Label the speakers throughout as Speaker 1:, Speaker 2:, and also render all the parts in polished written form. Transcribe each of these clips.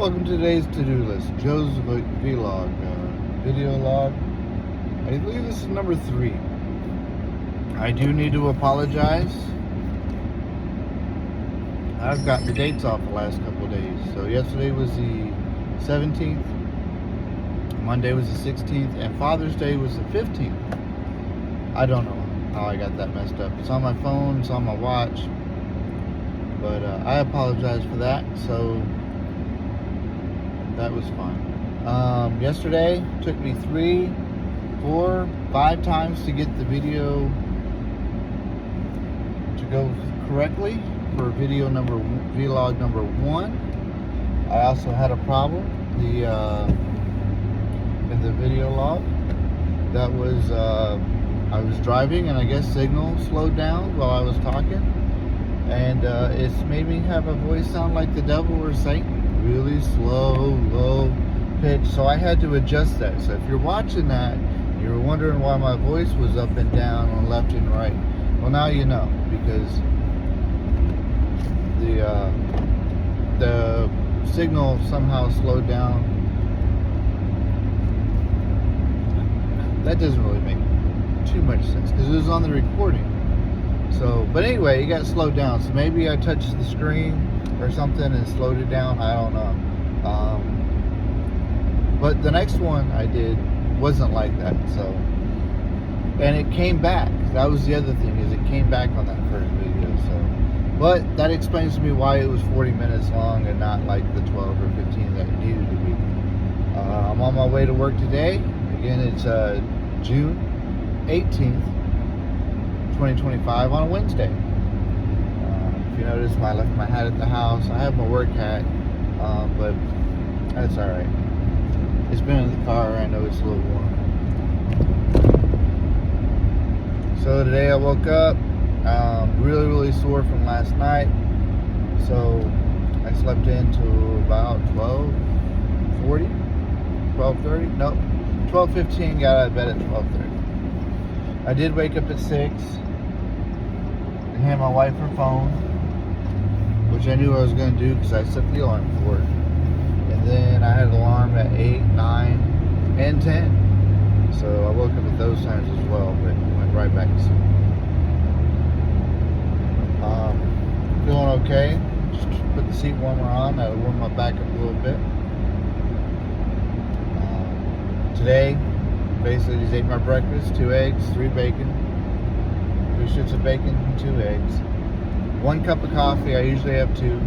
Speaker 1: welcome to today's to-do list. Joe's vlog, video log. I believe this is number 3. I do need to apologize. I've got the dates off the last couple of days. So yesterday was the 17th, Monday was the 16th, and Father's Day was the 15th. I don't know how I got that messed up. It's on my phone, it's on my watch. But I apologize for that. So that was fine. Yesterday took me 3, 4, 5 times to get the video to go correctly for vlog number 1. I also had a problem in the video log. That was I was driving and I guess signal slowed down while I was talking, and it's made me have a voice sound like the devil or Satan. Really slow, low pitch. So I had to adjust that. So if you're watching that, you were wondering why my voice was up and down on left and right. Well, now you know, because the signal somehow slowed down. That doesn't really make too much sense because it was on the recording. So, but anyway, it got slowed down. So maybe I touched the screen or something and slowed it down. I don't know. But the next one I did wasn't like that. So, and it came back. That was the other thing, is it came back on that first video. So, but that explains to me why it was 40 minutes long and not like the 12 or 15 that it needed to be. I'm on my way to work today. Again, it's June 18th, 2025 on a Wednesday. If you notice, I left my hat at the house. I have my work hat, but that's alright. It's been in the car. I know it's a little warm. So today I woke up really sore from last night. So I slept into about 12:40, 12:30. Nope, 12:15. Got out of bed at 12:30. I did wake up at 6 and hand my wife her phone, which I knew I was going to do because I set the alarm for it. And then I had an alarm at 8, 9, and 10. So I woke up at those times as well, but went right back to sleep. Feeling okay. Just put the seat warmer on. That'll warm my back up a little bit. Today, basically just ate my breakfast: 2 eggs, 3 bacon, 3 strips of bacon, 2 eggs, 1 cup of coffee. I usually have 2.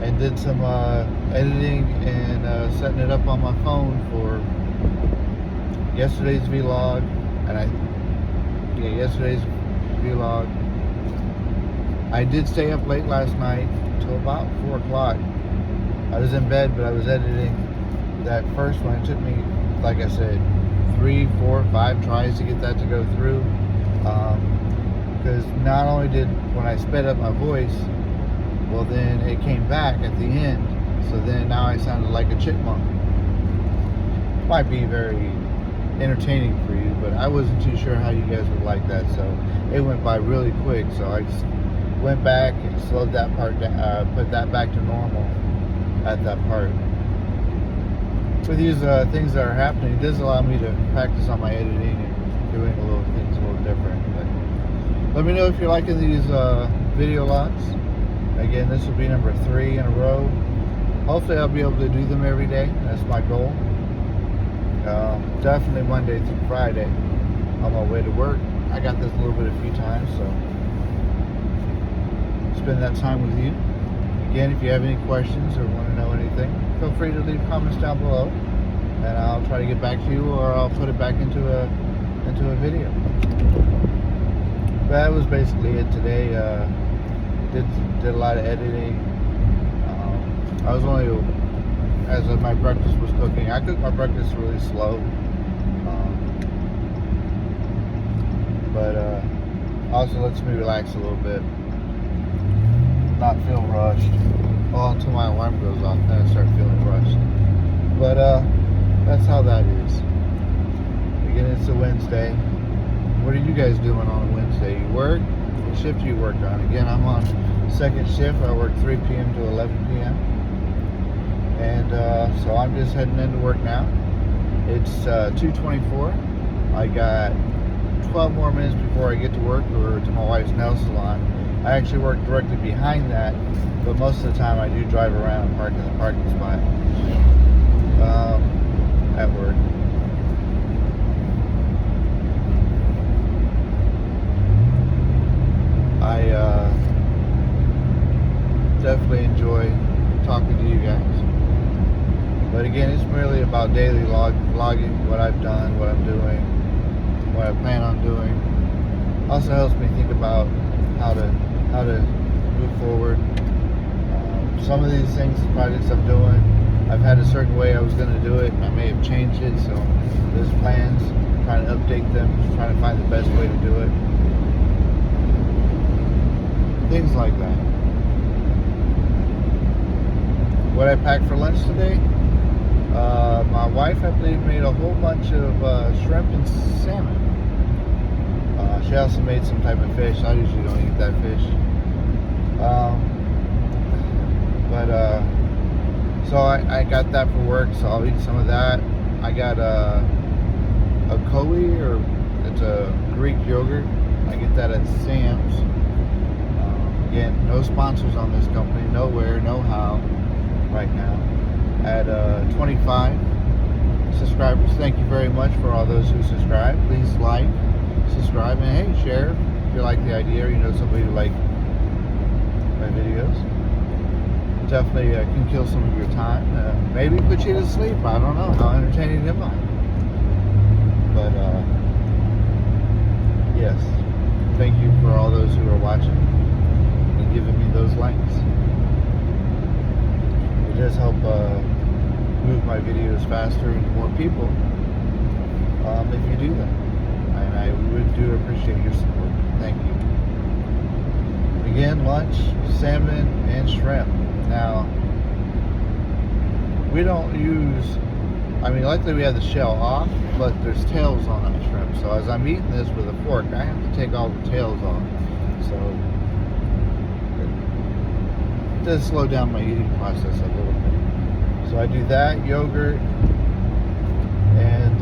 Speaker 1: And did some editing and setting it up on my phone for yesterday's vlog. And yesterday's vlog. I did stay up late last night till about 4 o'clock. I was in bed, but I was editing that first one. It took me, like I said, 3, 4, 5 tries to get that to go through. Because not only did, when I sped up my voice, well, then it came back at the end. So then now I sounded like a chipmunk. Might be very entertaining for you, but I wasn't too sure how you guys would like that. So it went by really quick. So I just went back and slowed that part down, put that back to normal at that part. With these things that are happening, it does allow me to practice on my editing and doing things a little different. But let me know if you're liking these video logs. Again, this will be number 3 in a row. Hopefully I'll be able to do them every day. That's my goal. Definitely Monday through Friday on my way to work. I got this a little bit a few times, so spend that time with you. Again, if you have any questions or want to know anything, feel free to leave comments down below, and I'll try to get back to you, or I'll put it back into a video. But that was basically it today. Did a lot of editing. I was only, as my breakfast was cooking, I cooked my breakfast really slow. But also lets me relax a little bit, not feel rushed. Well, until my alarm goes off, then I start feeling rushed. But that's how that is. Again, it's a Wednesday. What are you guys doing on a Wednesday? You work? shift do you work on? Again, I'm on second shift. I work 3 p.m. to 11 p.m. And so I'm just heading into work now. It's 2:24. I got 12 more minutes before I get to work or to my wife's nail salon. I actually work directly behind that, but most of the time I do drive around and park in the parking spot at work. I definitely enjoy talking to you guys. But again, it's merely about daily vlogging, what I've done, what I'm doing, what I plan on doing. Also helps me think about how to move forward. Some of these things, projects I'm doing, I've had a certain way I was going to do it, and I may have changed it. So there's plans, trying to update them, trying to find the best way to do it. Things like that. What I packed for lunch today? My wife, I believe, made a whole bunch of shrimp and salmon. She also made some type of fish. I usually don't eat that fish. So I got that for work, so I'll eat some of that. I got a Koi, or it's a Greek yogurt. I get that at Sam's. Again, no sponsors on this company, nowhere, no how, right now. At 25 subscribers. Thank you very much for all those who subscribe. Please like, subscribe, and hey, share if you like the idea, or you know somebody who like my videos. Definitely can kill some of your time. Maybe put you to sleep. I don't know how entertaining am I. But yes, thank you for all those who are watching and giving me those likes. It does help move my videos faster and more people if you do that. And I would do appreciate your support. Thank you. Again, lunch, salmon, and shrimp. Now, we don't use, luckily we have the shell off, but there's tails on that shrimp. So as I'm eating this with a fork, I have to take all the tails off. So it does slow down my eating process a little bit. So I do that, yogurt, and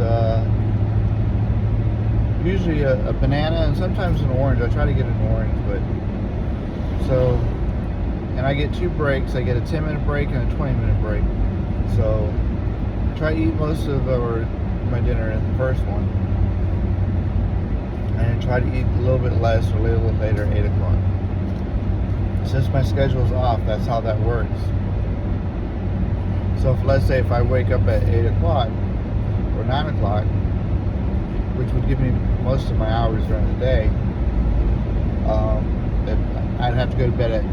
Speaker 1: usually a banana, and sometimes an orange. I try to get an orange, and I get 2 breaks. I get a 10-minute break and a 20-minute break. So I try to eat most of my dinner in the first one, and try to eat a little bit less or a little bit later at 8 o'clock. Since my schedule's off, that's how that works. So let's say if I wake up at 8 o'clock or 9 o'clock, which would give me most of my hours during the day, I'd have to go to bed at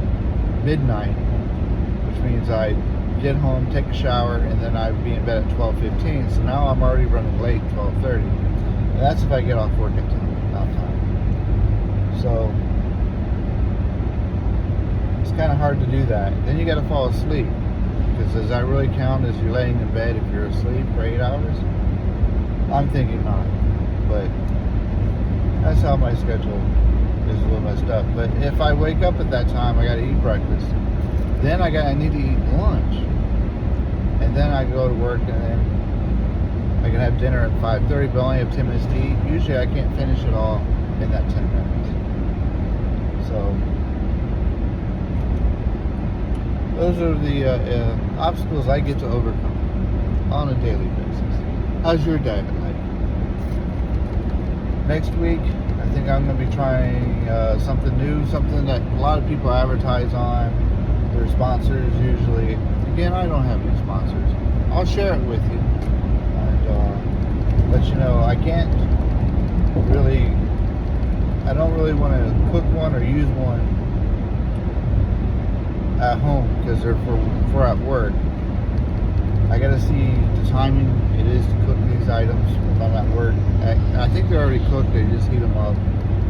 Speaker 1: midnight, which means I'd get home, take a shower, and then I'd be in bed at 12:15. So now I'm already running late, 12:30. And that's if I get off work on time. So it's kind of hard to do that. Then you got to fall asleep, because does that really count as you're laying in bed if you're asleep for 8 hours? I'm thinking not, but that's how my schedule is a little messed up. But if I wake up at that time, I got to eat breakfast. Then I need to eat lunch, and then I go to work, and then I can have dinner at 5:30, but I only have 10 minutes to eat. Usually I can't finish it all in that 10 minutes. So those are the obstacles I get to overcome on a daily basis. How's your diet like? Next week, I think I'm going to be trying something new, something that a lot of people advertise on. Their sponsors usually. Again, I don't have any sponsors. I'll share it with you and let you know. I don't really want to cook one or use one at home, because they're for at work. I gotta see the timing it is to cook these items if I'm at work. I think they're already cooked, they just heat them up.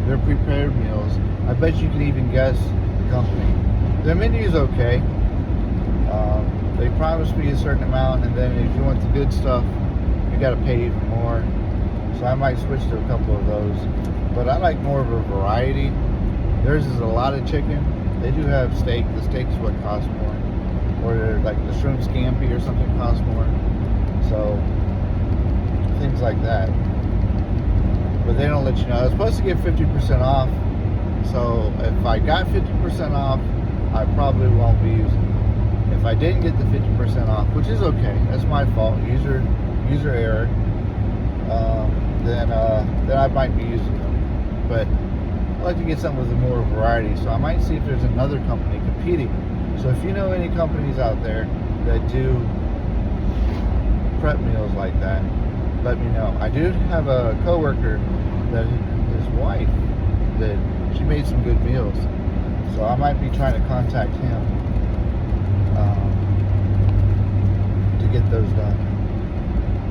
Speaker 1: They're prepared meals. I bet you can even guess the company. Their menu's okay. They promise me a certain amount, and then if you want the good stuff, you gotta pay even more. So I might switch to a couple of those. But I like more of a variety Theirs is a lot of chicken. They do have steak. The steak's what costs more. Or like the shrimp scampi or something costs more. So things like that. But they don't let you know. I was supposed to get 50% off. So if I got 50% off, I probably won't be using them. If I didn't get the 50% off, which is okay, that's my fault, user error, then I might be using them. But I like to get something with more variety, so I might see if there's another company competing. So if you know any companies out there that do prep meals like that, let me know. I do have a coworker that his wife that she made some good meals, so I might be trying to contact him to get those done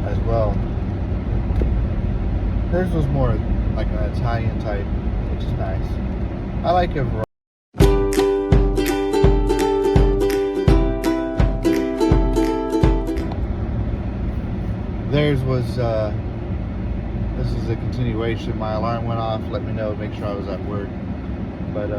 Speaker 1: as well. Hers was more like an Italian type, which is nice. I like a variety. Theirs was, this is a continuation. My alarm went off, let me know, make sure I was at work. But,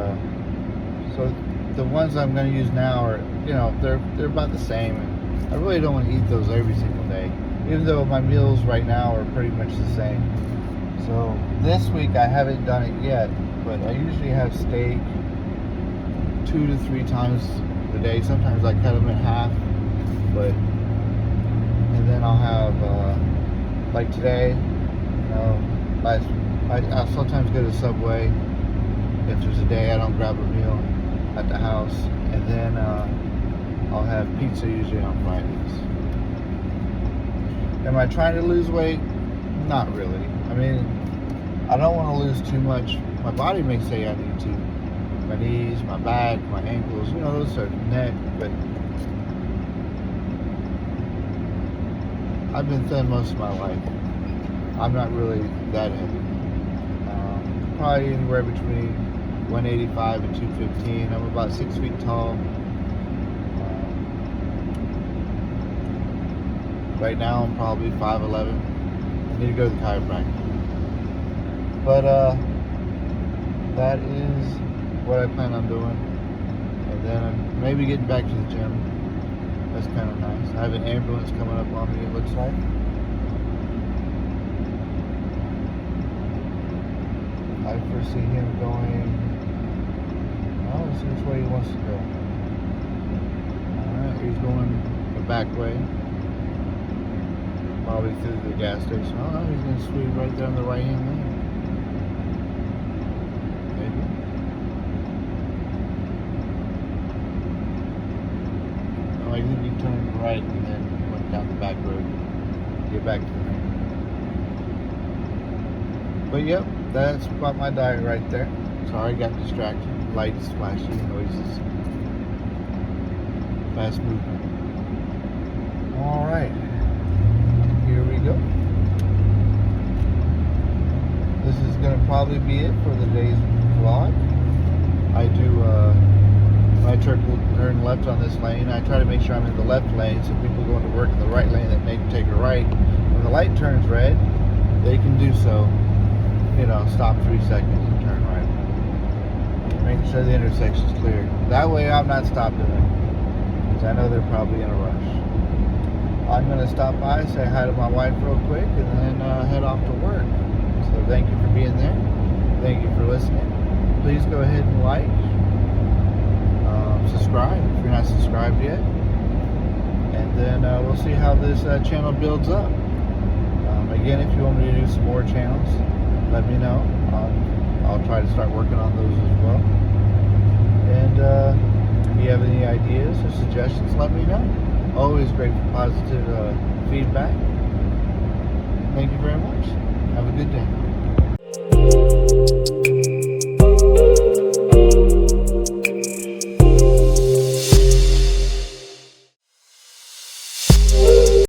Speaker 1: so the ones I'm going to use now are, you know, they're about the same. And I really don't want to eat those every single day, even though my meals right now are pretty much the same. So this week I haven't done it yet, but I usually have steak 2 to 3 times a day. Sometimes I cut them in half, and then I'll have, like today, you know, I'll sometimes go to Subway if there's a day I don't grab a meal at the house, and then I'll have pizza usually on Fridays. Am I trying to lose weight? Not really. I mean, I don't want to lose too much. My body may say I need to. My knees, my back, my ankles, you know, those are neck, but I've been thin most of my life. I'm not really that heavy. Probably anywhere between 185 and 215. I'm about 6 feet tall. Right now I'm probably 5'11". I need to go to the chiropractor. But that is what I plan on doing. And then maybe getting back to the gym. That's kind of nice. I have an ambulance coming up on me, it looks like. I foresee him going, oh, let's see which way he wants to go. Alright, he's going the back way. Probably through the gas station. Oh, no, he's going to sweep right there on the right hand lane. Maybe. Oh, I think he turned right and then went down the back road. Get back to the main. But yep, that's about my diet right there. Sorry, I got distracted. Lights, flashing, noises. Fast movement. Alright. Here we go. This is going to probably be it for the day's vlog. I do, when I turn left on this lane, I try to make sure I'm in the left lane so people going to work in the right lane that may take a right. When the light turns red, they can do so. You know, stop 3 seconds and turn right. Making sure the intersection's clear. That way I'm not stopping them, because I know they're probably in a rush. I'm going to stop by, say hi to my wife real quick, and then head off to work. So thank you for being there. Thank you for listening. Please go ahead and like, subscribe if you're not subscribed yet. And then we'll see how this channel builds up. Again, if you want me to do some more channels, let me know. I'll try to start working on those as well. And if you have any ideas or suggestions, let me know. Always great for positive feedback. Thank you very much. Have a good day.